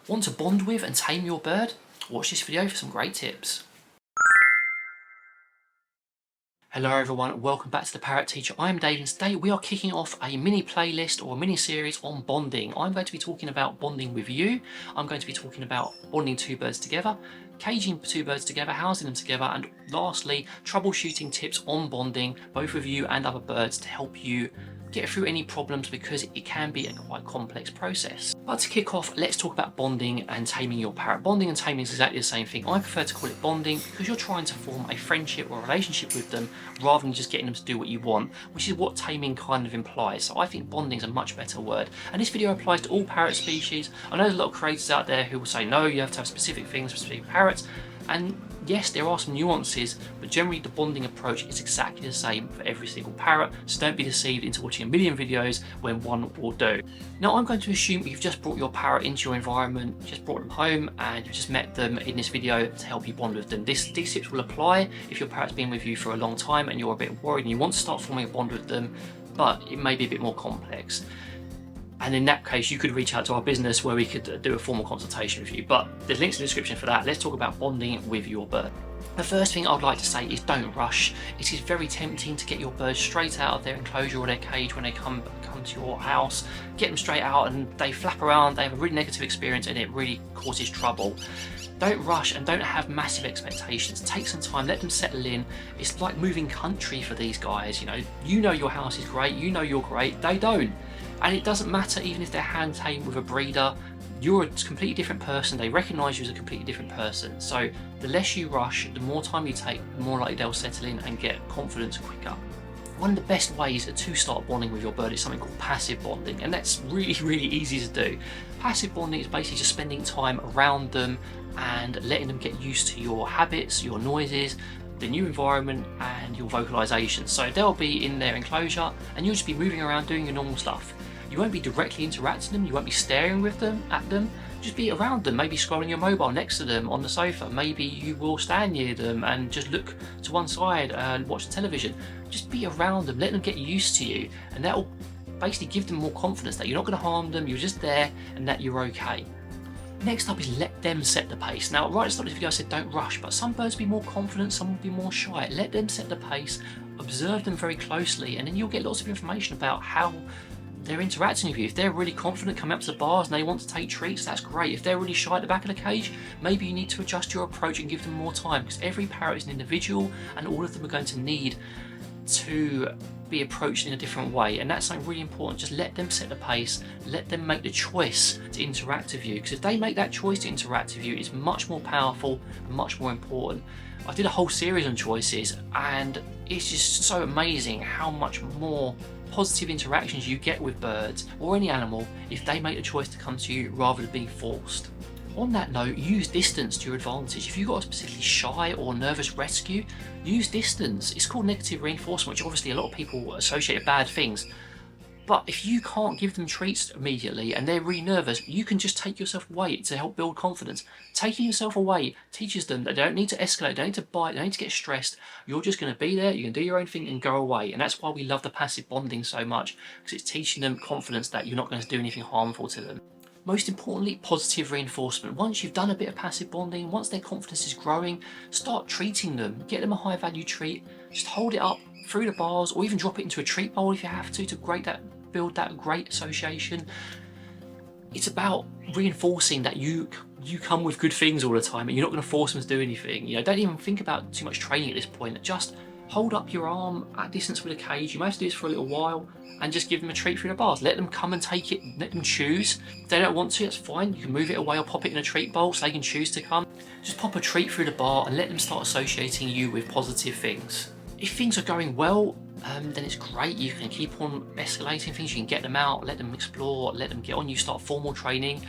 Want to bond with and tame your bird? Watch this video for some great tips. Hello everyone, welcome back to the Parrot Teacher. I'm Dave and today we are kicking off a mini playlist or a mini series on bonding. I'm going to be talking about bonding with you. I'm going to be talking about bonding two birds together, caging two birds together, housing them together, and lastly, troubleshooting tips on bonding, both with you and other birds, to help you get through any problems because it can be a quite complex process. But to kick off, let's talk about bonding and taming your parrot. Bonding and taming is exactly the same thing. I prefer to call it bonding because you're trying to form a friendship or a relationship with them rather than just getting them to do what you want, which is what taming kind of implies. So I think bonding is a much better word. And this video applies to all parrot species. I know there's a lot of creators out there who will say, no, you have to have specific things for specific parrots. And yes, there are some nuances, but generally the bonding approach is exactly the same for every single parrot, so don't be deceived into watching a million videos when one will do. Now I'm going to assume you've just brought your parrot into your environment, just brought them home, and you've just met them in this video to help you bond with them. These tips will apply if your parrot's been with you for a long time and you're a bit worried and you want to start forming a bond with them, but it may be a bit more complex. And in that case, you could reach out to our business where we could do a formal consultation with you. But there's links in the description for that. Let's talk about bonding with your bird. The first thing I would like to say is don't rush. It is very tempting to get your bird straight out of their enclosure or their cage when they come to your house. Get them straight out and they flap around, they have a really negative experience and it really causes trouble. Don't rush and don't have massive expectations. Take some time, let them settle in. It's like moving country for these guys. You know your house is great, you know you're great, they don't. And it doesn't matter even if they're hand tamed with a breeder, you're a completely different person, they recognise you as a completely different person. So the less you rush, the more time you take, the more likely they'll settle in and get confidence quicker. One of the best ways to start bonding with your bird is something called passive bonding, and that's really easy to do. Passive bonding is basically just spending time around them and letting them get used to your habits, your noises, the new environment and your vocalizations. So they'll be in their enclosure and you'll just be moving around doing your normal stuff. You won't be directly interacting with them, you won't be staring with them at them, just be around them, maybe scrolling your mobile next to them on the sofa. Maybe you will stand near them and just look to one side and watch the television. Just be around them, let them get used to you, and that will basically give them more confidence that you're not going to harm them, you're just there and that you're okay. Next up is let them set the pace. Now, right at the start of this video I said don't rush, but some birds will be more confident, some will be more shy. Let them set the pace, observe them very closely, and then you'll get lots of information about how they're interacting with you. If they're really confident coming up to the bars and they want to take treats, that's great. If they're really shy at the back of the cage, maybe you need to adjust your approach and give them more time, because every parrot is an individual and all of them are going to need to be approached in a different way, and that's something really important. Just let them set the pace, let them make the choice to interact with you, because if they make that choice to interact with you, it's much more powerful and much more important. I did a whole series on choices and it's just so amazing how much more positive interactions you get with birds or any animal if they make the choice to come to you rather than being forced. On that note, use distance to your advantage. If you've got a particularly shy or nervous rescue, use distance. It's called negative reinforcement, which obviously a lot of people associate with bad things. But if you can't give them treats immediately and they're really nervous, you can just take yourself away to help build confidence. Taking yourself away teaches them that they don't need to escalate, they don't need to bite, they don't need to get stressed. You're just going to be there, you can do your own thing and go away. And that's why we love the passive bonding so much, because it's teaching them confidence that you're not going to do anything harmful to them. Most importantly, positive reinforcement. Once you've done a bit of passive bonding, once their confidence is growing, start treating them. Get them a high value treat, just hold it up through the bars or even drop it into a treat bowl if you have to build that great association. It's about reinforcing that you come with good things all the time and you're not going to force them to do anything. Don't even think about too much training at this point. Just hold up your arm at distance with a cage. You may have to do this for a little while and just give them a treat through the bars. Let them come and take it, let them choose. If they don't want to, that's fine. You can move it away or pop it in a treat bowl so they can choose to come. Just pop a treat through the bar and let them start associating you with positive things. If things are going well, then it's great. You can keep on escalating things, you can get them out, let them explore, let them get on, you start formal training.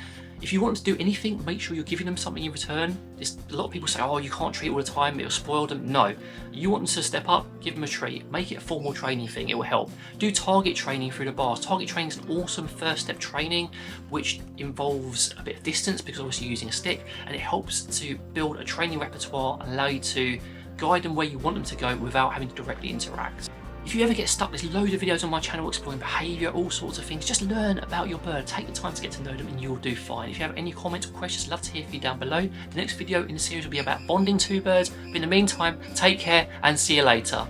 If you want to do anything, make sure you're giving them something in return. A lot of people say, oh, you can't treat all the time, it'll spoil them. No, you want them to step up, give them a treat, make it a formal training thing, it will help. Do target training through the bars. Target training is an awesome first step training, which involves a bit of distance because obviously you're using a stick, and it helps to build a training repertoire and allow you to guide them where you want them to go without having to directly interact. If you ever get stuck, there's loads of videos on my channel exploring behaviour, all sorts of things. Just learn about your bird, take the time to get to know them, and you'll do fine. If you have any comments or questions, I'd love to hear from you down below. The next video in the series will be about bonding two birds, but in the meantime, take care and see you later.